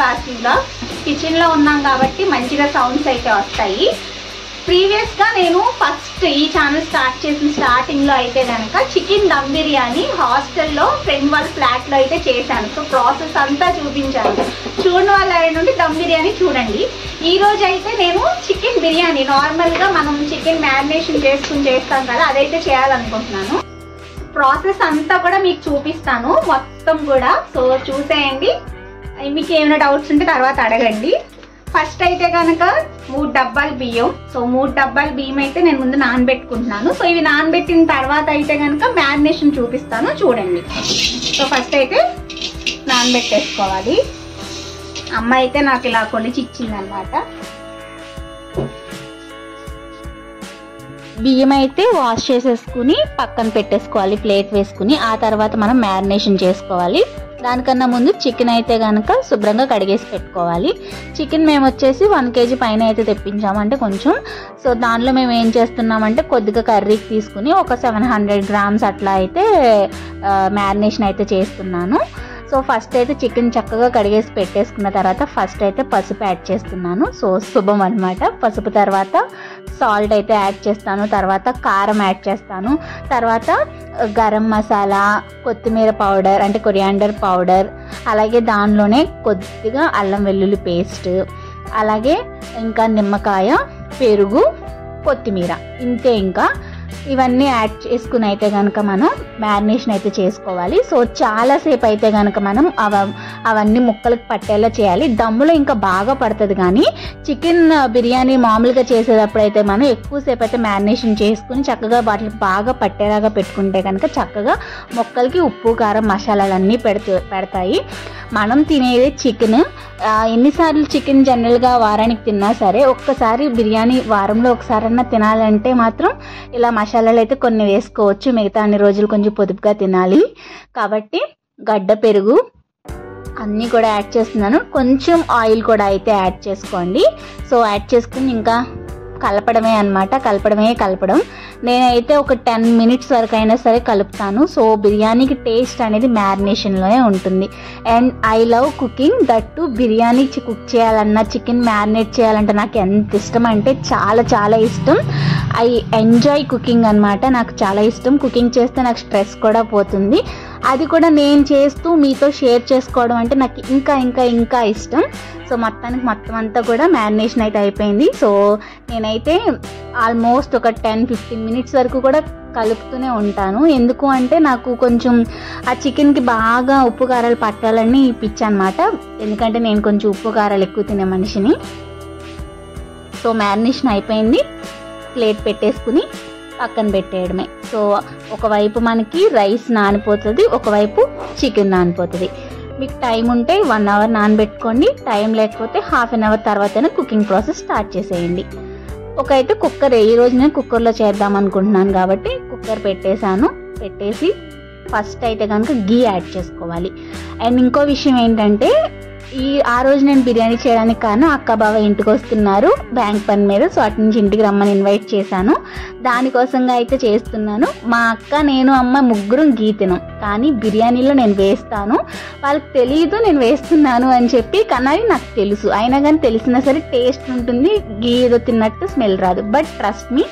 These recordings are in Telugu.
వాసి బ్లాగ్స్. కిచెన్లో ఉన్నాం కాబట్టి మంచిగా సౌండ్స్ అయితే వస్తాయి. ప్రీవియస్గా నేను ఫస్ట్ ఈ ఛానల్ స్టార్ట్ చేసిన స్టార్టింగ్లో అయితే కనుక చికెన్ దమ్ బిర్యానీ హాస్టల్లో ఫ్రెండ్ వాళ్ళ ఫ్లాట్లో అయితే చేశాను. సో ప్రాసెస్ అంతా చూపించాను. చూడని వాళ్ళ నుండి దమ్ బిర్యానీ చూడండి. ఈరోజు అయితే నేను చికెన్ బిర్యానీ నార్మల్గా మనం చికెన్ మ్యారినేషన్ చేసుకుని చేస్తాం కదా, అదైతే చేయాలనుకుంటున్నాను. ప్రాసెస్ అంతా కూడా మీకు చూపిస్తాను మొత్తం కూడా. సో చూసేయండి. మీకు ఏమైనా డౌట్స్ ఉంటే తర్వాత అడగండి. ఫస్ట్ అయితే కనుక 3 డబ్బాలు బియ్యం. సో 3 డబ్బాలు బియ్యం అయితే నేను ముందు నానబెట్టుకుంటున్నాను. సో ఇవి నానబెట్టిన తర్వాత అయితే కనుక మ్యారినేషన్ చూపిస్తాను చూడండి. సో ఫస్ట్ అయితే నానబెట్టేసుకోవాలి. అమ్మ అయితే నాకు ఇలా కొలిచి ఇచ్చిందనమాట. బియ్యం అయితే వాష్ చేసేసుకుని పక్కన పెట్టేసుకోవాలి ప్లేట్ వేసుకుని. ఆ తర్వాత మనం మ్యారినేషన్ చేసుకోవాలి. దానికన్నా ముందు చికెన్ అయితే కనుక శుభ్రంగా కడిగేసి పెట్టుకోవాలి. చికెన్ మేము వచ్చేసి 1 kg పైన అయితే తెప్పించామంటే కొంచెం. సో దానిలో మేము ఏం చేస్తున్నామంటే కొద్దిగా కర్రీకి తీసుకుని ఒక 700 grams అట్లా అయితే మ్యారినేషన్ అయితే చేస్తున్నాను. సో ఫస్ట్ అయితే చికెన్ చక్కగా కడిగేసి పెట్టేసుకున్న తర్వాత ఫస్ట్ అయితే పసుపు యాడ్ చేస్తున్నాను. సో శుభం అనమాట. పసుపు తర్వాత సాల్ట్ అయితే యాడ్ చేస్తాను. తర్వాత కారం యాడ్ చేస్తాను. తర్వాత గరం మసాలా, కొత్తిమీర పౌడర్ అంటే కొరియాండర్ పౌడర్, అలాగే దానిలోనే కొద్దిగా అల్లం వెల్లుల్లి పేస్ట్, అలాగే ఇంకా నిమ్మకాయ, పెరుగు, కొత్తిమీర, ఇంతే. ఇంకా ఇవన్నీ యాడ్ చేసుకుని అయితే కనుక మనం మ్యారినేషన్ అయితే చేసుకోవాలి. సో చాలాసేపు అయితే కనుక మనం అవన్నీ ముక్కలకు పట్టేలా చేయాలి. దమ్ములో ఇంకా బాగా పడుతుంది. కానీ చికెన్ బిర్యానీ మామూలుగా చేసేటప్పుడు అయితే మనం ఎక్కువసేపు అయితే మ్యారినేషన్ చేసుకుని చక్కగా వాటికి బాగా పట్టేలాగా పెట్టుకుంటే కనుక చక్కగా ముక్కలకి ఉప్పు కారం మసాలాలన్నీ పెడతాయి. మనం తినేది చికెన్. ఎన్నిసార్లు చికెన్ జనరల్గా వారానికి తిన్నా సరే ఒక్కసారి బిర్యానీ వారంలో ఒకసారన్నా తినాలంటే మాత్రం ఇలా మసాలాలు అయితే కొన్ని వేసుకోవచ్చు. మిగతా అన్ని రోజులు కొంచెం పొదుపుగా తినాలి కాబట్టి గడ్డ పెరుగు అన్నీ కూడా యాడ్ చేస్తున్నాను. కొంచెం ఆయిల్ కూడా అయితే యాడ్ చేసుకోండి. సో యాడ్ చేసుకుని ఇంకా కలపడమే అనమాట. కలపడం నేనైతే ఒక 10 minutes వరకు అయినా సరే కలుపుతాను. సో బిర్యానీకి టేస్ట్ అనేది మ్యారినేషన్లోనే ఉంటుంది. And I love cooking. That to biryani cook చేయాలన్నా చికెన్ మ్యారినేట్ చేయాలంటే నాకు ఎంత ఇష్టం అంటే చాలా చాలా ఇష్టం. ఐ ఎంజాయ్ కుకింగ్ అనమాట. నాకు చాలా ఇష్టం. కుకింగ్ చేస్తే నాకు స్ట్రెస్ కూడా పోతుంది. అది కూడా నేను చేస్తూ మీతో షేర్ చేసుకోవడం అంటే నాకు ఇంకా ఇంకా ఇంకా ఇష్టం. సో మొత్తం అంతా కూడా మ్యారినేషన్ అయితే అయిపోయింది. సో నేనైతే ఆల్మోస్ట్ ఒక 10-15 minutes వరకు కూడా కలుపుతూనే ఉంటాను. ఎందుకు అంటే నాకు కొంచెం ఆ చికెన్కి బాగా ఉప్పు కారాలు పట్టాలని పిచ్చి అనమాట. ఎందుకంటే నేను కొంచెం ఉప్పు కారాలు ఎక్కువ తినే మనిషిని. సో మ్యారినేషన్ అయిపోయింది. ప్లేట్ పెట్టేసుకుని పక్కన పెట్టేయడమే. సో ఒకవైపు మనకి రైస్ నానిపోతుంది, ఒకవైపు చికెన్ నానిపోతుంది. మీకు టైం ఉంటే 1 hour నానబెట్టుకోండి. టైం లేకపోతే 1/2 hour తర్వాతనే కుకింగ్ ప్రాసెస్ స్టార్ట్ చేసేయండి. అయితే కుక్కర్ ఈ రోజు నేను కుక్కర్లో చేద్దాం అనుకుంటున్నాను కాబట్టి కుక్కర్ పెట్టేసి ఫస్ట్ అయితే కనుక గీ యాడ్ చేసుకోవాలి. అండ్ ఇంకో విషయం ఏంటంటే ఆ రోజు నేను బిర్యానీ చేయడానికి కారణం అక్క బావ ఇంటికి వస్తున్నారు బ్యాంక్ పని మీద. సో అటు నుంచి ఇంటికి రమ్మని ఇన్వైట్ చేశాను. దానికోసంగా అయితే చేస్తున్నాను. మా అక్క, నేను, అమ్మ ముగ్గురం గీ తినం. కానీ బిర్యానీలో నేను వేస్తాను. వాళ్ళకి తెలియదు నేను వేస్తున్నాను అని చెప్పి. కానీ నాకు తెలుసు. అయినా కానీ తెలిసినా సరే టేస్ట్ ఉంటుంది. గీ ఏదో తిన్నట్టు స్మెల్ రాదు. బట్ ట్రస్ట్ మీ,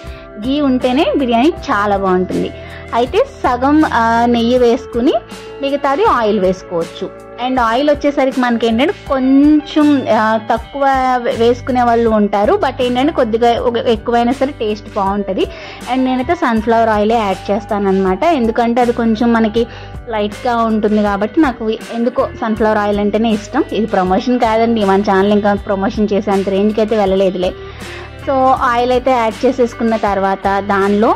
గీ ఉంటేనే బిర్యానీ చాలా బాగుంటుంది. అయితే సగం నెయ్యి వేసుకుని మిగతాది ఆయిల్ వేసుకోవచ్చు. అండ్ ఆయిల్ వచ్చేసరికి మనకి ఏంటంటే కొంచెం తక్కువ వేసుకునే వాళ్ళు ఉంటారు. బట్ ఏంటంటే కొద్దిగా ఎక్కువైనా సరే టేస్ట్ బాగుంటుంది. అండ్ నేనైతే సన్ఫ్లవర్ ఆయిలే యాడ్ చేస్తాను అనమాట. ఎందుకంటే అది కొంచెం మనకి లైట్గా ఉంటుంది కాబట్టి నాకు ఎందుకో సన్ఫ్లవర్ ఆయిల్ అంటేనే ఇష్టం. ఇది ప్రమోషన్ కాదండి, మన ఛానల్ ఇంకా ప్రమోషన్ చేసేంత రేంజ్కి అయితే వెళ్ళలేదులే. సో ఆయిల్ అయితే యాడ్ చేసేసుకున్న తర్వాత దానిలో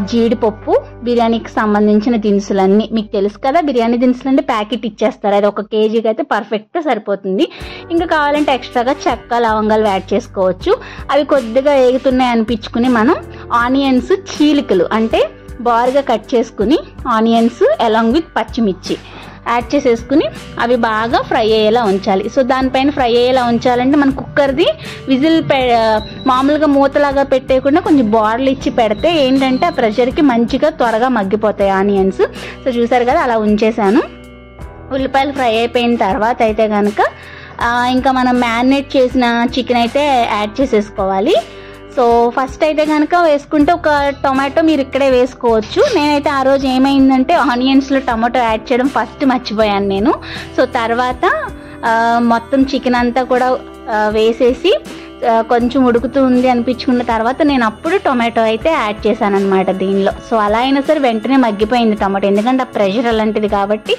జీడిపప్పు, బిర్యానీకి సంబంధించిన దినుసులన్నీ మీకు తెలుసు కదా. బిర్యానీ దినుసులు అంటే ప్యాకెట్ ఇచ్చేస్తారు. అది 1 kgకి అయితే పర్ఫెక్ట్గా సరిపోతుంది. ఇంకా కావాలంటే ఎక్స్ట్రాగా చెక్క, లవంగాలు యాడ్ చేసుకోవచ్చు. అవి కొద్దిగా ఏగుతున్నాయి అనిపించుకుని మనం ఆనియన్స్ చీలికలు అంటే బారుగా కట్ చేసుకుని ఆనియన్స్ అలాంగ్ విత్ పచ్చిమిర్చి యాడ్ చేసేసుకుని అవి బాగా ఫ్రై అయ్యేలా ఉంచాలి. సో దానిపైన ఫ్రై అయ్యేలా ఉంచాలంటే మన కుక్కర్ది విజిల్ మామూలుగా మూతలాగా పెట్టేయకుండా కొంచెం బార్లు ఇచ్చి పెడితే ఏంటంటే ఆ ప్రెషర్కి మంచిగా త్వరగా మగ్గిపోతాయి ఆనియన్స్. సో చూసారు కదా, అలా ఉంచేసాను. ఉల్లిపాయలు ఫ్రై అయిపోయిన తర్వాత అయితే కనుక ఇంకా మనం మ్యారినేట్ చేసిన చికెన్ అయితే యాడ్ చేసేసుకోవాలి. సో ఫస్ట్ అయితే కనుక వేసుకుంటే ఒక టొమాటో మీరు ఇక్కడే వేసుకోవచ్చు. నేనైతే ఆ రోజు ఏమైందంటే ఆనియన్స్లో టొమాటో యాడ్ చేయడం ఫస్ట్ మర్చిపోయాను నేను. సో తర్వాత మొత్తం చికెన్ అంతా కూడా వేసేసి కొంచెం ఉడుకుతూ ఉంది అనిపించుకున్న తర్వాత నేను అప్పుడు టొమాటో అయితే యాడ్ చేశాను అనమాట దీనిలో. సో అలా అయినా సరే వెంటనే మగ్గిపోయింది టొమాటో, ఎందుకంటే ఆ ప్రెషర్ అలాంటిది కాబట్టి.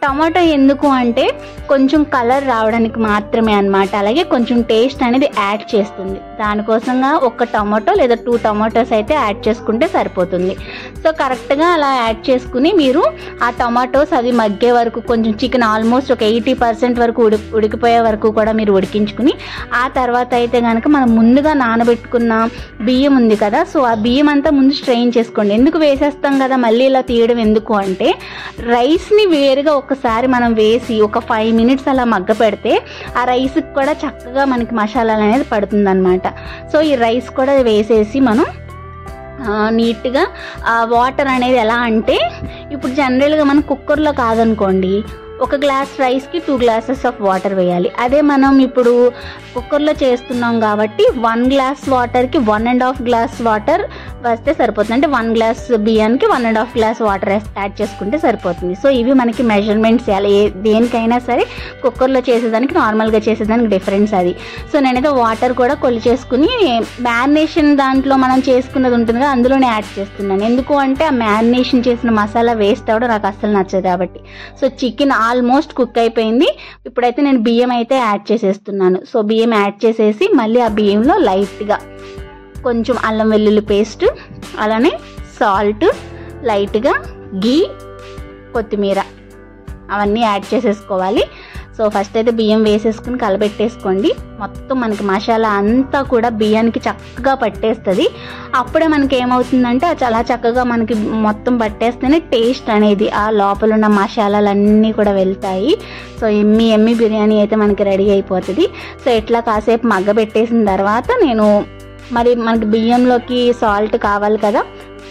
టమాటో ఎందుకు అంటే కొంచెం కలర్ రావడానికి మాత్రమే అన్నమాట, అలాగే కొంచెం టేస్ట్ అనేది యాడ్ చేస్తుంది. దానికోసంగా ఒక టమాటో లేదా 2 టమాటోస్ అయితే యాడ్ చేసుకుంటే సరిపోతుంది. సో కరెక్ట్గా అలా యాడ్ చేసుకుని మీరు ఆ టమాటోస్ అవి మగ్గే వరకు, కొంచెం చికెన్ ఆల్మోస్ట్ ఒక 80% వరకు ఉడికిపోయే వరకు కూడా మీరు ఉడికించుకుని, ఆ తర్వాత అయితే కనుక మనం ముందుగా నానబెట్టుకున్న బియ్యం ఉంది కదా, సో ఆ బియ్యం అంతా ముందు స్ట్రెయిన్ చేసుకోండి. ఎందుకు వేసేస్తాం కదా మళ్ళీ ఇలా తీయడం ఎందుకు అంటే, రైస్ని వేరుగా ఒకసారి మనం వేసి ఒక 5 minutes అలా మగ్గ పెడితే ఆ రైస్కి కూడా చక్కగా మనకి మసాలాలు అనేది పడుతుంది అనమాట. సో ఈ రైస్ కూడా వేసేసి మనం నీట్గా వాటర్ అనేది ఎలా అంటే, ఇప్పుడు జనరల్గా మనం కుక్కర్లో కాదనుకోండి, 1 గ్లాస్ రైస్కి 2 glasses ఆఫ్ వాటర్ వేయాలి. అదే మనం ఇప్పుడు కుక్కర్లో చేస్తున్నాం కాబట్టి 1 గ్లాస్ వాటర్కి 1.5 గ్లాస్ వాటర్ వేస్తే సరిపోతుంది. అంటే 1 గ్లాస్ బియ్యానికి 1.5 గ్లాస్ వాటర్ యాడ్ చేసుకుంటే సరిపోతుంది. సో ఇవి మనకి మెజర్మెంట్స్ దేనికైనా సరే కుక్కర్లో చేసేదానికి నార్మల్గా చేసేదానికి డిఫరెన్స్ అది. సో నేనైతే వాటర్ కూడా కొలి చేసుకుని మ్యారినేషన్ దాంట్లో మనం చేసుకున్నది ఉంటుంది కదా అందులోనే యాడ్ చేస్తున్నాను. ఎందుకు అంటే ఆ మ్యారినేషన్ చేసిన మసాలా వేస్ట్ అవ్వడం నాకు అస్సలు నచ్చదు కాబట్టి. సో చికెన్ ఆల్మోస్ట్ కుక్ అయిపోయింది. ఇప్పుడైతే నేను బియ్యం అయితే యాడ్ చేసేస్తున్నాను. సో బియ్యం యాడ్ చేసేసి మళ్ళీ ఆ బియ్యంలో లైట్గా కొంచెం అల్లం వెల్లుల్లి పేస్ట్, అలానే సాల్ట్, లైట్గా గీ, కొత్తిమీర అవన్నీ యాడ్ చేసేసుకోవాలి. సో ఫస్ట్ అయితే బియ్యం వేసేసుకుని కలబెట్టేసుకోండి. మొత్తం మనకి మసాలా అంతా కూడా బియ్యానికి చక్కగా పట్టేస్తుంది. అప్పుడే మనకి ఏమవుతుందంటే చాలా చక్కగా మనకి మొత్తం పట్టేస్తేనే టేస్ట్ అనేది ఆ లోపల ఉన్న మసాలాలన్నీ కూడా వెళ్తాయి. సో ఎమ్మి బిర్యానీ అయితే మనకి రెడీ అయిపోతుంది. సో ఇట్లా కాసేపు మగ్గబెట్టేసిన తర్వాత నేను మరి మనకి బియ్యంలోకి సాల్ట్ కావాలి కదా,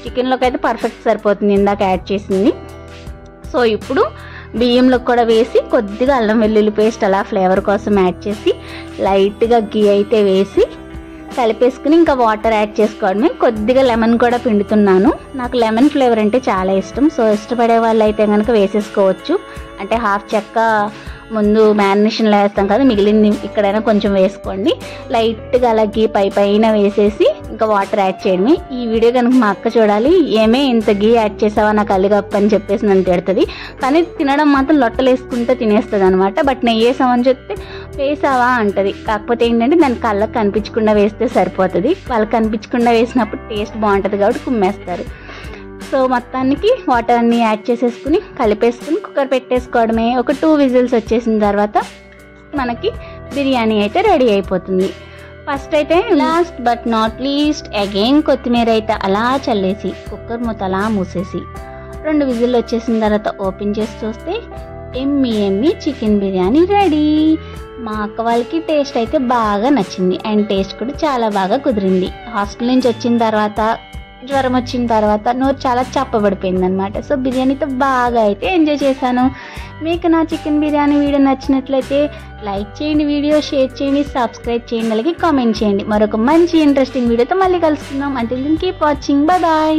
చికెన్లోకి అయితే పర్ఫెక్ట్ సరిపోతుంది ఇందాక యాడ్ చేసింది. సో ఇప్పుడు బియ్యంలోకి కూడా వేసి కొద్దిగా అల్లం వెల్లుల్లి పేస్ట్ అలా ఫ్లేవర్ కోసం యాడ్ చేసి లైట్గా గీ అయితే వేసి కలిపేసుకుని ఇంకా వాటర్ యాడ్ చేసుకోవడమే. కొద్దిగా లెమన్ కూడా పిండుతున్నాను. నాకు లెమన్ ఫ్లేవర్ అంటే చాలా ఇష్టం. సో ఇష్టపడే వాళ్ళు అయితే కనుక వేసేసుకోవచ్చు. అంటే హాఫ్ చెక్క ముందు మ్యారినేషన్లో వేస్తాం కదా, మిగిలింది ఇక్కడైనా కొంచెం వేసుకోండి. లైట్గా అలా గీ పైన వేసేసి ఇంకా వాటర్ యాడ్ చేయడమే. ఈ వీడియో కనుక మా అక్క చూడాలి, ఏమే ఇంత గీ యాడ్ చేసావా నాకు అల్లిగప్పు అని చెప్పేసి నన్ను తిడుతుంది. కానీ తినడం మాత్రం లొట్టలు వేసుకుంటే తినేస్తుంది అనమాట. బట్ నెయ్యి వేసామని చెప్తే వేసావా అంటది. కాకపోతే ఏంటంటే దాని కళ్ళకి కనిపించకుండా వేస్తే సరిపోతుంది. వాళ్ళకి కనిపించకుండా వేసినప్పుడు టేస్ట్ బాగుంటుంది కాబట్టి కుమ్మేస్తారు. సో మొత్తానికి వాటర్ అన్నీ యాడ్ చేసేసుకుని కలిపేసుకుని కుక్కర్ పెట్టేసుకోవడమే. ఒక 2 విజిల్స్ వచ్చేసిన తర్వాత మనకి బిర్యానీ అయితే రెడీ అయిపోతుంది. ఫస్ట్ అయితే last but not least again కొత్తిమీర అయితే అలా చల్లేసి కుక్కర్ మూత అలా మూసేసి 2 విజిల్ వచ్చేసిన తర్వాత ఓపెన్ చేసి చూస్తే ఎమ్మి చికెన్ బిర్యానీ రెడీ. మా అక్క వాళ్ళకి టేస్ట్ అయితే బాగా నచ్చింది అండ్ టేస్ట్ కూడా చాలా బాగా కుదిరింది. హాస్టల్ నుంచి వచ్చిన తర్వాత జ్వరం వచ్చిన తర్వాత నోరు చాలా చప్పబడిపోయింది అనమాట. సో బిర్యానీతో బాగా అయితే ఎంజాయ్ చేశాను. మీకు నా చికెన్ బిర్యానీ వీడియో నచ్చినట్లయితే లైక్ చేయండి, వీడియో షేర్ చేయండి, సబ్స్క్రైబ్ చేయండి, అలాగే కామెంట్ చేయండి. మరొక మంచి ఇంట్రెస్టింగ్ వీడియోతో మళ్ళీ కలుసుకుందాం. Until then keep watching. Bye bye.